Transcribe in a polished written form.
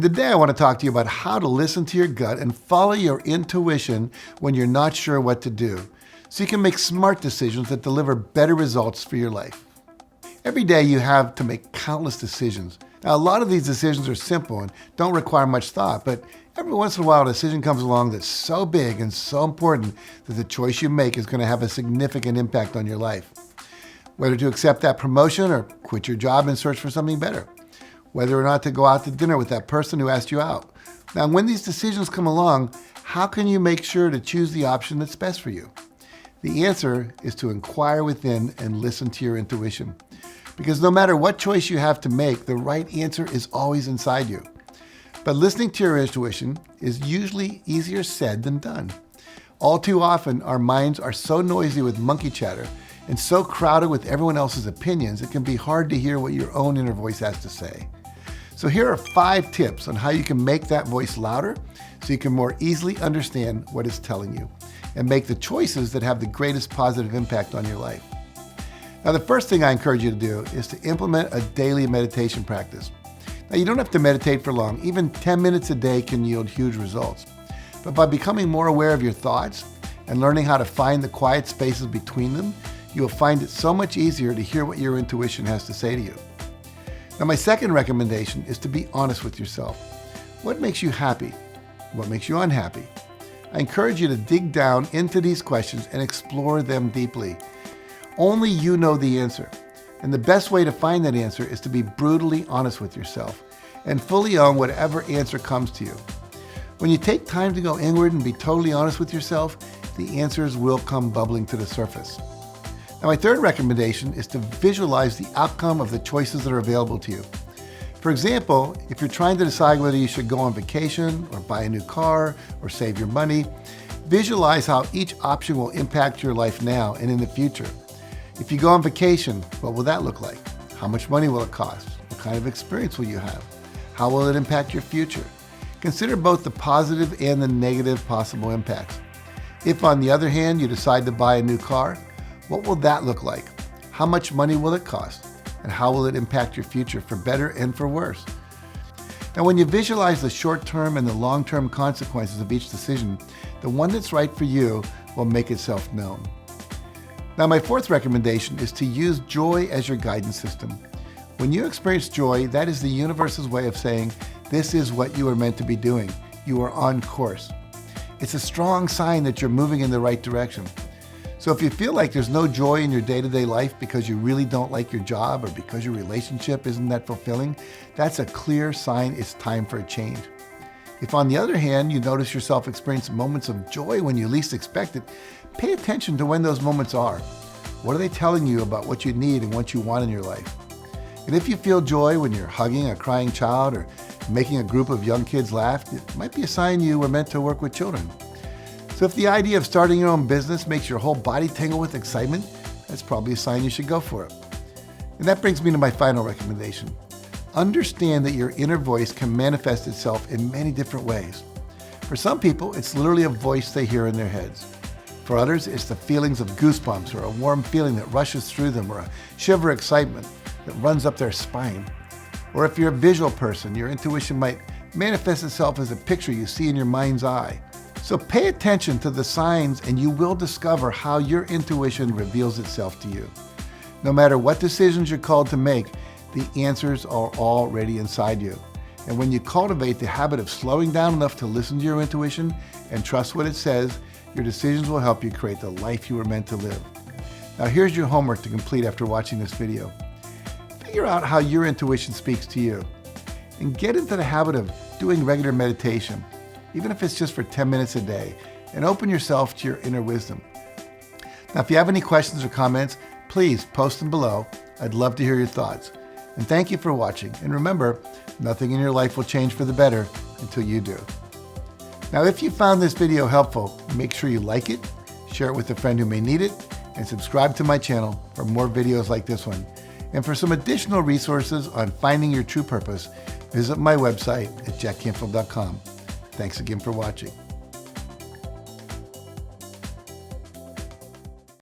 Today I want to talk to you about how to listen to your gut and follow your intuition when you're not sure what to do, so you can make smart decisions that deliver better results for your life. Every day you have to make countless decisions. Now, a lot of these decisions are simple and don't require much thought, but every once in a while a decision comes along that's so big and so important that the choice you make is going to have a significant impact on your life. Whether to accept that promotion or quit your job and search for something better. Whether or not to go out to dinner with that person who asked you out. Now, when these decisions come along, how can you make sure to choose the option that's best for you? The answer is to inquire within and listen to your intuition. Because no matter what choice you have to make, the right answer is always inside you. But listening to your intuition is usually easier said than done. All too often, our minds are so noisy with monkey chatter and so crowded with everyone else's opinions, it can be hard to hear what your own inner voice has to say. So here are 5 tips on how you can make that voice louder so you can more easily understand what it's telling you and make the choices that have the greatest positive impact on your life. Now, the first thing I encourage you to do is to implement a daily meditation practice. Now, you don't have to meditate for long. Even 10 minutes a day can yield huge results. But by becoming more aware of your thoughts and learning how to find the quiet spaces between them, you will find it so much easier to hear what your intuition has to say to you. Now, my second recommendation is to be honest with yourself. What makes you happy? What makes you unhappy? I encourage you to dig down into these questions and explore them deeply. Only you know the answer. And the best way to find that answer is to be brutally honest with yourself and fully own whatever answer comes to you. When you take time to go inward and be totally honest with yourself, the answers will come bubbling to the surface. Now, my third recommendation is to visualize the outcome of the choices that are available to you. For example, if you're trying to decide whether you should go on vacation or buy a new car or save your money, visualize how each option will impact your life now and in the future. If you go on vacation, what will that look like? How much money will it cost? What kind of experience will you have? How will it impact your future? Consider both the positive and the negative possible impacts. If, on the other hand, you decide to buy a new car, what will that look like? How much money will it cost? And how will it impact your future for better and for worse? Now, when you visualize the short-term and the long-term consequences of each decision, the one that's right for you will make itself known. Now, my fourth recommendation is to use joy as your guidance system. When you experience joy, that is the universe's way of saying, this is what you are meant to be doing. You are on course. It's a strong sign that you're moving in the right direction. So if you feel like there's no joy in your day-to-day life because you really don't like your job or because your relationship isn't that fulfilling, that's a clear sign it's time for a change. If, on the other hand, you notice yourself experiencing moments of joy when you least expect it, pay attention to when those moments are. What are they telling you about what you need and what you want in your life? And if you feel joy when you're hugging a crying child or making a group of young kids laugh, it might be a sign you were meant to work with children. So if the idea of starting your own business makes your whole body tingle with excitement, that's probably a sign you should go for it. And that brings me to my final recommendation. Understand that your inner voice can manifest itself in many different ways. For some people, it's literally a voice they hear in their heads. For others, it's the feelings of goosebumps or a warm feeling that rushes through them or a shiver of excitement that runs up their spine. Or if you're a visual person, your intuition might manifest itself as a picture you see in your mind's eye. So pay attention to the signs and you will discover how your intuition reveals itself to you. No matter what decisions you're called to make, the answers are already inside you. And when you cultivate the habit of slowing down enough to listen to your intuition and trust what it says, your decisions will help you create the life you were meant to live. Now here's your homework to complete after watching this video. Figure out how your intuition speaks to you and get into the habit of doing regular meditation, even if it's just for 10 minutes a day, and open yourself to your inner wisdom. Now, if you have any questions or comments, please post them below. I'd love to hear your thoughts. And thank you for watching. And remember, nothing in your life will change for the better until you do. Now, if you found this video helpful, make sure you like it, share it with a friend who may need it, and subscribe to my channel for more videos like this one. And for some additional resources on finding your true purpose, visit my website at JackCanfieldOfficial.com. Thanks again for watching.